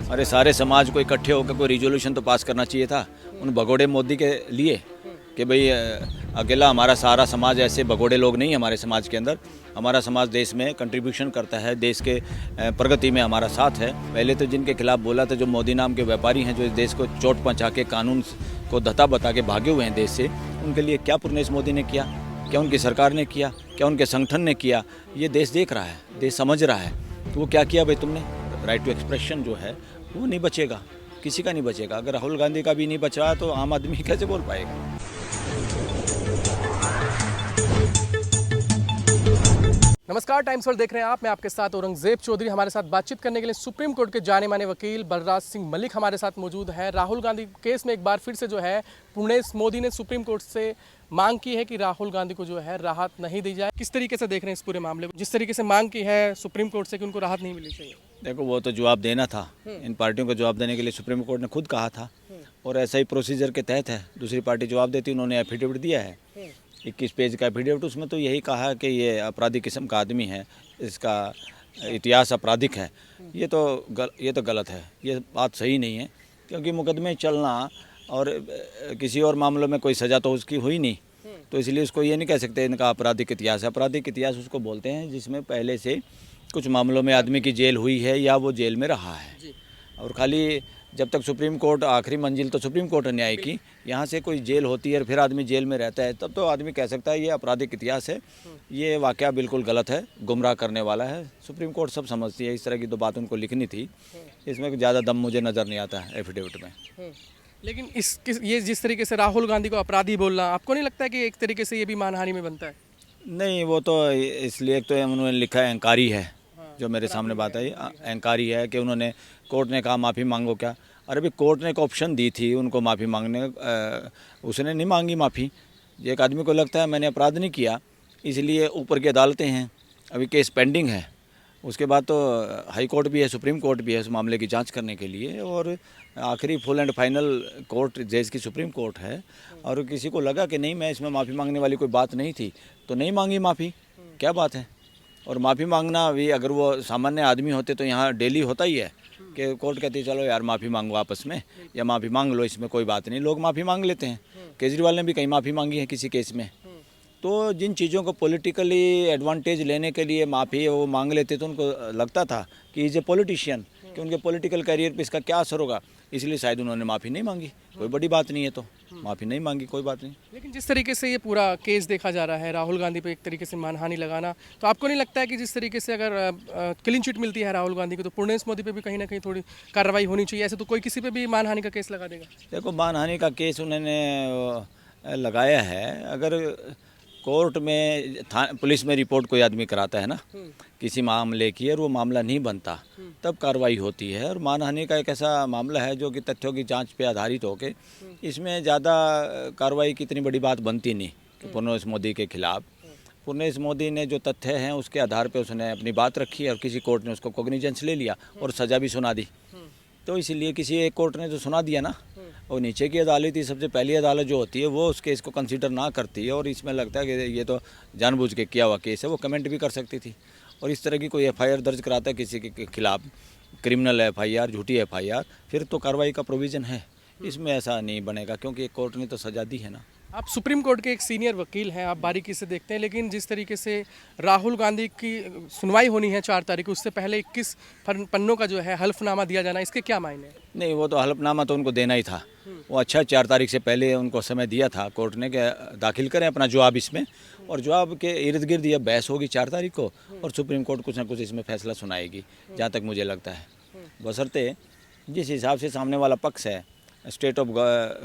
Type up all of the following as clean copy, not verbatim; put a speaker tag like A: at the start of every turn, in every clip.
A: अरे सारे समाज को इकट्ठे होकर कोई रिजोल्यूशन तो पास करना चाहिए था उन भगोड़े मोदी के लिए कि भाई अकेला हमारा सारा समाज, ऐसे भगोड़े लोग नहीं हमारे समाज के अंदर। हमारा समाज देश में कंट्रीब्यूशन करता है, देश के प्रगति में हमारा साथ है। पहले तो जिनके खिलाफ बोला था, जो मोदी नाम के व्यापारी हैं, जो इस देश को चोट पहुँचा के कानून को धता बता के भागे हुए हैं देश से, उनके लिए क्या पुरनेश मोदी ने किया, क्या उनकी सरकार ने किया, क्या उनके संगठन ने किया, ये देश देख रहा है, देश समझ रहा है। तो वो क्या किया भाई तुमने? राइट टू एक्सप्रेशन जो है वो नहीं बचेगा, किसी का नहीं बचेगा। अगर राहुल गांधी का भी नहीं बच रहा तो आम आदमी कैसे बोल पाएगा?
B: नमस्कार, टाइम्स वर्ल्ड देख रहे हैं आप। मैं आपके साथ औरंगजेब चौधरी। हमारे साथ बातचीत करने के लिए सुप्रीम कोर्ट के जाने माने वकील बलराज सिंह मलिक हमारे साथ मौजूद हैं। राहुल गांधी केस में एक बार फिर से जो है पुर्णेश मोदी ने सुप्रीम कोर्ट से मांग की है कि राहुल गांधी को जो है राहत नहीं दी जाए। किस तरीके से देख रहे हैं इस पूरे मामले को? जिस तरीके से मांग की है सुप्रीम कोर्ट से कि उनको राहत नहीं मिलनी चाहिए।
A: देखो, वो तो जवाब देना था, इन पार्टियों को जवाब देने के लिए सुप्रीम कोर्ट ने खुद कहा था, और ऐसा ही प्रोसीजर के तहत है। दूसरी पार्टी जवाब देती, उन्होंने एफिडेविट दिया है 21 पेज का एफिडेविट। उसमें तो यही कहा कि ये अपराधी किस्म का आदमी है, इसका इतिहास आपराधिक है। ये तो गलत है, ये बात सही नहीं है, क्योंकि मुकदमे चलना और किसी और मामलों में कोई सज़ा तो उसकी हुई नहीं, तो इसलिए उसको ये नहीं कह सकते इनका आपराधिक इतिहास है। आपराधिक इतिहास उसको बोलते हैं जिसमें पहले से कुछ मामलों में आदमी की जेल हुई है या वो जेल में रहा है। और खाली जब तक सुप्रीम कोर्ट, आखिरी मंजिल तो सुप्रीम कोर्ट है न्याय की, यहाँ से कोई जेल होती है और फिर आदमी जेल में रहता है, तब तो आदमी कह सकता है ये आपराधिक इतिहास है। ये वाकया बिल्कुल गलत है, गुमराह करने वाला है। सुप्रीम कोर्ट सब समझती है, इस तरह की तो बात उनको लिखनी थी। इसमें ज़्यादा दम मुझे नज़र नहीं आता है एफिडेविट में।
B: लेकिन ये जिस तरीके से राहुल गांधी को अपराधी बोलना, आपको नहीं लगता है कि एक तरीके से ये भी मानहानि में बनता है?
A: नहीं, वो तो इसलिए तो उन्होंने लिखा है अहंकारी है, जो मेरे सामने बात आई अहंकारी है कि उन्होंने, कोर्ट ने कहा माफ़ी मांगो क्या। अरे भी कोर्ट ने एक ऑप्शन दी थी उनको माफ़ी मांगने, उसने नहीं मांगी माफ़ी। एक आदमी को लगता है मैंने अपराध नहीं किया, इसलिए ऊपर की अदालतें हैं, अभी केस पेंडिंग है। उसके बाद तो हाई कोर्ट भी है, सुप्रीम कोर्ट भी है उस मामले की जांच करने के लिए, और आखिरी फुल एंड फाइनल कोर्ट देश की सुप्रीम कोर्ट है। और किसी को लगा कि नहीं, मैं इसमें माफ़ी मांगने वाली कोई बात नहीं थी, तो नहीं मांगी माफ़ी, क्या बात है। और माफ़ी मांगना भी, अगर वो सामान्य आदमी होते तो यहाँ डेली होता ही है कि कोर्ट कहती है चलो यार माफ़ी मांगो आपस में, या माफ़ी मांग लो, इसमें कोई बात नहीं। लोग माफ़ी मांग लेते हैं। केजरीवाल ने भी कहीं माफ़ी मांगी है किसी केस में। तो जिन चीज़ों को पॉलिटिकली एडवांटेज लेने के लिए माफ़ी वो मांग लेते, तो उनको लगता था कि इज ए पॉलिटिशियन, कि उनके पॉलिटिकल करियर पे इसका क्या असर होगा, इसलिए शायद उन्होंने माफ़ी नहीं मांगी। कोई बड़ी बात नहीं है, तो माफ़ी नहीं मांगी, कोई बात नहीं।
B: लेकिन जिस तरीके से ये पूरा केस देखा जा रहा है, राहुल गांधी पे एक तरीके से मानहानि लगाना, तो आपको नहीं लगता है कि जिस तरीके से अगर क्लीन चिट मिलती है राहुल गांधी को, तो पुर्णेश मोदी पे भी कहीं ना कहीं थोड़ी कार्रवाई होनी चाहिए? ऐसे तो कोई किसी पे भी मानहानि का केस लगा देगा।
A: देखो, मानहानि का केस उन्होंने लगाया है, अगर कोर्ट में पुलिस में रिपोर्ट कोई आदमी कराता है ना किसी मामले की, और वो मामला नहीं बनता, तब कार्रवाई होती है। और मानहानि का एक ऐसा मामला है जो कि तथ्यों की जांच पे आधारित होकर, इसमें ज़्यादा कार्रवाई की इतनी बड़ी बात बनती नहीं कि पुर्णेश मोदी के खिलाफ। पुर्णेश मोदी ने जो तथ्य हैं उसके आधार पे उसने अपनी बात रखी, और किसी कोर्ट ने उसको कॉग्निजेंस ले लिया और सज़ा भी सुना दी। तो इसलिए किसी एक कोर्ट ने जो सुना दिया ना, और नीचे की अदालत ही, सबसे पहली अदालत जो होती है, वो उस केस को कंसीडर ना करती है, और इसमें लगता है कि ये तो जानबूझ के किया हुआ केस है, वो कमेंट भी कर सकती थी। और इस तरह की कोई एफआईआर दर्ज कराता है किसी के खिलाफ, क्रिमिनल एफआईआर, झूठी एफआईआर, फिर तो कार्रवाई का प्रोविज़न है। इसमें ऐसा नहीं बनेगा, क्योंकि एक कोर्ट ने तो सज़ा दी है ना।
B: आप सुप्रीम कोर्ट के एक सीनियर वकील हैं, आप बारीकी से देखते हैं, लेकिन जिस तरीके से राहुल गांधी की सुनवाई होनी है 4 तारीख को, उससे पहले 21 पन्नों का जो है हल्फनामा दिया जाना, इसके क्या मायने हैं?
A: नहीं, वो तो हल्फनामा तो उनको देना ही था। वो अच्छा 4 तारीख से पहले उनको समय दिया था कोर्ट ने कि दाखिल करें अपना जवाब इसमें, और जवाब के इर्द गिर्द ये बहस होगी 4 तारीख को, और सुप्रीम कोर्ट कुछ ना कुछ इसमें फैसला सुनाएगी, जहाँ तक मुझे लगता है। बशर्ते जिस हिसाब से सामने वाला पक्ष है, स्टेट ऑफ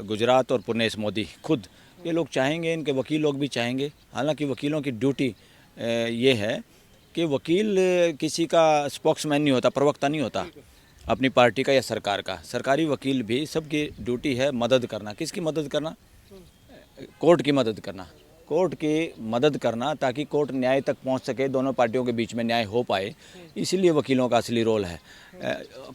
A: गुजरात और पुर्णेश मोदी खुद, ये लोग चाहेंगे, इनके वकील लोग भी चाहेंगे। हालांकि वकीलों की ड्यूटी ये है कि वकील किसी का स्पोक्समैन नहीं होता, प्रवक्ता नहीं होता अपनी पार्टी का या सरकार का। सरकारी वकील भी, सबकी ड्यूटी है मदद करना। किसकी मदद करना? कोर्ट की मदद करना। कोर्ट की मदद करना, ताकि कोर्ट न्याय तक पहुंच सके, दोनों पार्टियों के बीच में न्याय हो पाए। इसीलिए वकीलों का असली रोल है।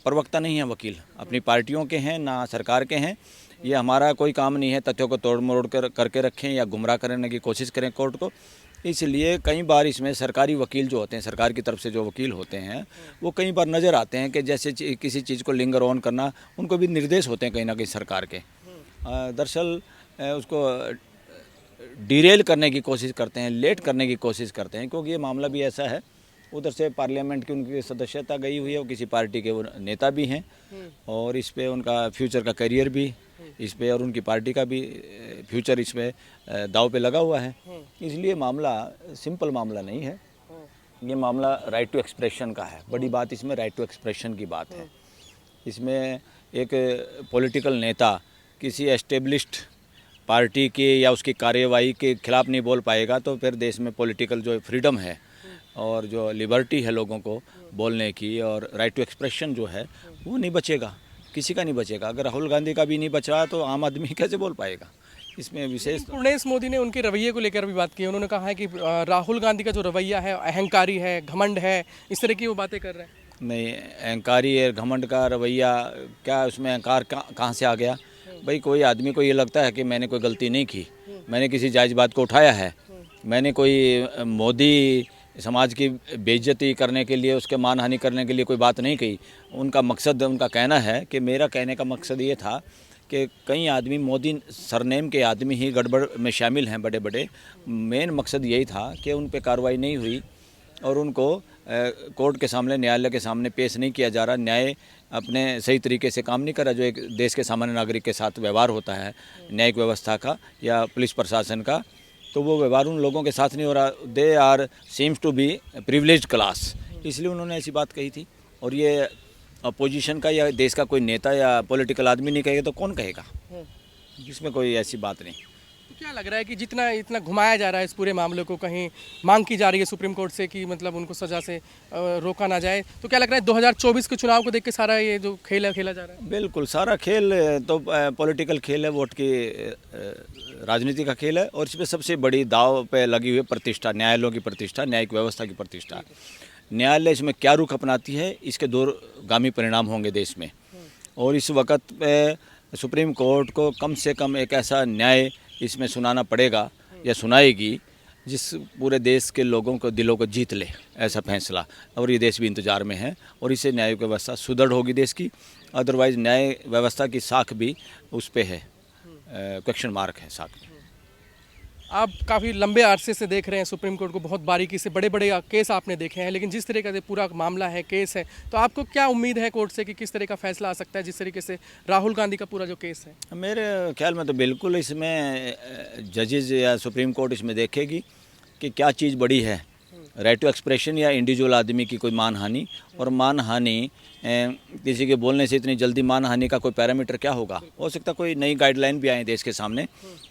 A: प्रवक्ता नहीं है वकील, अपनी पार्टियों के हैं ना सरकार के हैं। ये हमारा कोई काम नहीं है तथ्यों को तोड़ मरोड़ करके रखें या गुमराह करने की कोशिश करें कोर्ट को। इसलिए कई बार इसमें सरकारी वकील जो होते हैं, सरकार की तरफ से जो वकील होते हैं, वो कई बार नज़र आते हैं कि जैसे किसी चीज़ को लिंगर ऑन करना, उनको भी निर्देश होते हैं कहीं ना कहीं सरकार के। दरअसल उसको डिरेल करने की कोशिश करते हैं, लेट करने की कोशिश करते हैं, क्योंकि ये मामला भी ऐसा है। उधर से पार्लियामेंट की उनकी सदस्यता गई हुई है, वो किसी पार्टी के वो नेता भी हैं, और इस पे उनका फ्यूचर का करियर भी इस पे, और उनकी पार्टी का भी फ्यूचर इस पे दाव पे लगा हुआ है। इसलिए मामला सिंपल मामला नहीं है, ये मामला राइट टू एक्सप्रेशन का है। बड़ी बात इसमें राइट टू एक्सप्रेशन की बात है। इसमें एक पॉलिटिकल नेता किसी एस्टेब्लिश्ड पार्टी के या उसकी कार्यवाही के खिलाफ नहीं बोल पाएगा, तो फिर देश में पॉलिटिकल जो फ्रीडम है और जो लिबर्टी है लोगों को बोलने की, और राइट टू एक्सप्रेशन जो है, वो नहीं बचेगा, किसी का नहीं बचेगा। अगर राहुल गांधी का भी नहीं बचा तो आम आदमी कैसे बोल पाएगा? इसमें विशेष
B: पूर्णेश मोदी ने उनके रवैये को लेकर भी बात की। उन्होंने कहा है कि राहुल गांधी का जो रवैया है अहंकारी है, घमंड है, इस तरह की वो बातें कर रहे हैं।
A: नहीं, अहंकारी है, घमंड का रवैया क्या, उसमें अहंकार कहाँ से आ गया? भाई कोई आदमी को ये लगता है कि मैंने कोई गलती नहीं की, मैंने किसी जायज़ बात को उठाया है, मैंने कोई मोदी समाज की बेइज्जती करने के लिए, उसके मानहानि करने के लिए कोई बात नहीं कही। उनका मकसद, उनका कहना है कि मेरा कहने का मकसद ये था कि कई आदमी मोदी सरनेम के आदमी ही गड़बड़ में शामिल हैं, बड़े बड़े। मेन मकसद यही था कि उन पे कार्रवाई नहीं हुई और उनको कोर्ट के सामने, न्यायालय के सामने पेश नहीं किया जा रहा। न्याय अपने सही तरीके से काम नहीं कर रहा, जो एक देश के सामान्य नागरिक के साथ व्यवहार होता है न्यायिक व्यवस्था का या पुलिस प्रशासन का, तो वो व्यवहार उन लोगों के साथ नहीं हो रहा। They are seems to be privileged class, इसलिए उन्होंने ऐसी बात कही थी। और ये अपोजिशन का या देश का कोई नेता या पॉलिटिकल आदमी नहीं कहेगा तो कौन कहेगा? इसमें कोई ऐसी बात नहीं।
B: तो क्या लग रहा है कि जितना इतना घुमाया जा रहा है इस पूरे मामले को, कहीं मांग की जा रही है सुप्रीम कोर्ट से कि मतलब उनको सजा से रोका ना जाए, तो क्या लग रहा है 2024 के चुनाव को देख के सारा ये जो खेल है खेला जा रहा है?
A: बिल्कुल, सारा खेल तो पॉलिटिकल खेल है, वोट की राजनीति का खेल है, और इसमें सबसे बड़ी दाव पे लगी हुई प्रतिष्ठा, न्यायालयों की प्रतिष्ठा, न्यायिक व्यवस्था की प्रतिष्ठा। न्यायालय इसमें क्या रुख अपनाती है, इसके दूरगामी परिणाम होंगे देश में। और इस वक्त पे सुप्रीम कोर्ट को कम से कम एक ऐसा न्याय इसमें सुनाना पड़ेगा या सुनाएगी जिस पूरे देश के लोगों को, दिलों को जीत ले, ऐसा फैसला। और ये देश भी इंतजार में है, और इससे न्यायिक व्यवस्था सुदृढ़ होगी देश की। अदरवाइज़ न्याय व्यवस्था की साख भी उस पे है, क्वेश्चन मार्क है साख में।
B: आप काफ़ी लंबे अरसे से देख रहे हैं सुप्रीम कोर्ट को, बहुत बारीकी से, बड़े बड़े केस आपने देखे हैं, लेकिन जिस तरह का पूरा मामला है, केस है, तो आपको क्या उम्मीद है कोर्ट से कि किस तरह का फैसला आ सकता है, जिस तरीके से राहुल गांधी का पूरा जो केस है?
A: मेरे ख्याल में तो बिल्कुल इसमें जजेज या सुप्रीम कोर्ट इसमें देखेगी कि क्या चीज़ बड़ी है, राइट टू एक्सप्रेशन या इंडिविजुअल आदमी की कोई मानहानि। और मानहानि, किसी के बोलने से इतनी जल्दी मानहानि का कोई पैरामीटर क्या होगा? हो सकता है कोई नई गाइडलाइन भी आए देश के सामने,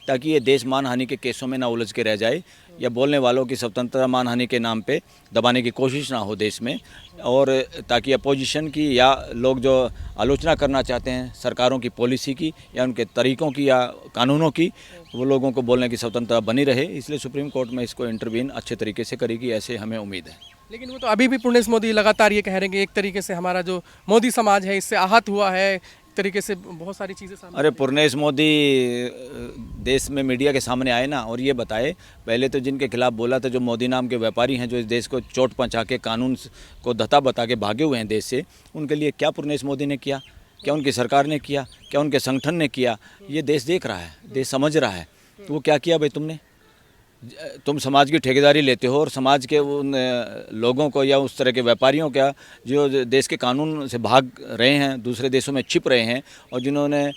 A: ताकि ये देश मानहानि के केसों में ना उलझ के रह जाए, या बोलने वालों की स्वतंत्रता मानहानि के नाम पे दबाने की कोशिश ना हो देश में। और ताकि अपोजिशन की या लोग जो आलोचना करना चाहते हैं सरकारों की पॉलिसी की या उनके तरीक़ों की या कानूनों की, वो लोगों को बोलने की स्वतंत्रता बनी रहे। इसलिए सुप्रीम कोर्ट में इसको इंटरवीन अच्छे तरीके से करेगी, ऐसे हमें उम्मीद है।
B: लेकिन वो तो अभी भी पूर्णेश मोदी लगातार ये कह रहे हैं कि एक तरीके से हमारा जो मोदी समाज है इससे आहत हुआ है, एक तरीके से बहुत सारी चीज़ें सामने।
A: अरे पूर्णेश मोदी देश में मीडिया के सामने आए ना, और ये बताए, पहले तो जिनके खिलाफ बोला था, जो मोदी नाम के व्यापारी हैं, जो इस देश को चोट पहुंचा के कानून को धता बता के भागे हुए हैं देश से, उनके लिए क्या पूर्णेश मोदी ने किया, क्या उनकी सरकार ने किया, क्या उनके संगठन ने किया? ये देश देख रहा है, देश समझ रहा है। तो वो क्या किया भाई तुमने? तुम समाज की ठेकेदारी लेते हो, और समाज के उन लोगों को या उस तरह के व्यापारियों का जो देश के कानून से भाग रहे हैं, दूसरे देशों में छिप रहे हैं, और जिन्होंने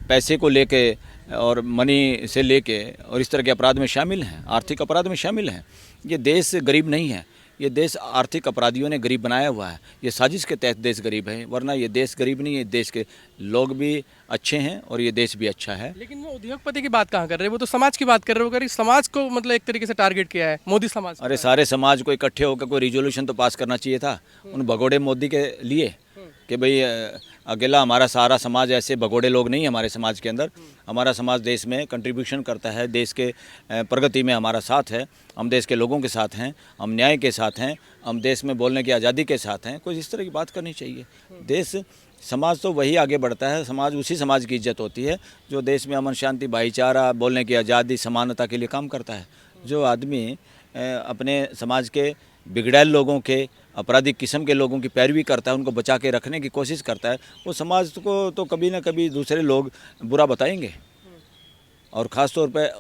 A: पैसे को लेके और मनी से लेके और इस तरह के अपराध में शामिल हैं, आर्थिक अपराध में शामिल हैं। ये देश गरीब नहीं है, ये देश आर्थिक अपराधियों ने गरीब बनाया हुआ है। ये साजिश के तहत देश गरीब है, वरना ये देश गरीब नहीं है। देश के लोग भी अच्छे हैं और ये देश भी अच्छा है।
B: लेकिन वो उद्योगपति की बात कहाँ कर रहे हैं, वो तो समाज की बात कर रहे हो। अगर इस समाज को मतलब एक तरीके से टारगेट किया है मोदी समाज।
A: अरे सारे समाज को इकट्ठे होकर कोई रिजोल्यूशन तो पास करना चाहिए था उन भगोड़े मोदी के लिए, कि भाई अकेला हमारा सारा समाज, ऐसे भगोड़े लोग नहीं हमारे समाज के अंदर। हमारा समाज देश में कंट्रीब्यूशन करता है, देश के प्रगति में हमारा साथ है, हम देश के लोगों के साथ हैं, हम न्याय के साथ हैं, हम देश में बोलने की आज़ादी के साथ हैं। कुछ इस तरह की बात करनी चाहिए। देश समाज तो वही आगे बढ़ता है, समाज उसी समाज की इज्जत होती है जो देश में अमन शांति भाईचारा, बोलने की आज़ादी, समानता के लिए काम करता है। जो आदमी अपने समाज के बिगड़ैल लोगों के, आपराधिक किस्म के लोगों की पैरवी करता है, उनको बचा के रखने की कोशिश करता है, वो समाज को तो कभी ना कभी दूसरे लोग बुरा बताएंगे। और ख़ास तौर पे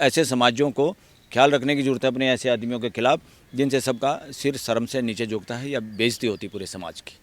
A: ऐसे समाजों को ख्याल रखने की ज़रूरत है अपने ऐसे आदमियों के खिलाफ जिनसे सबका सिर शर्म से नीचे झुकता है या बेइज्जती होती पूरे समाज की।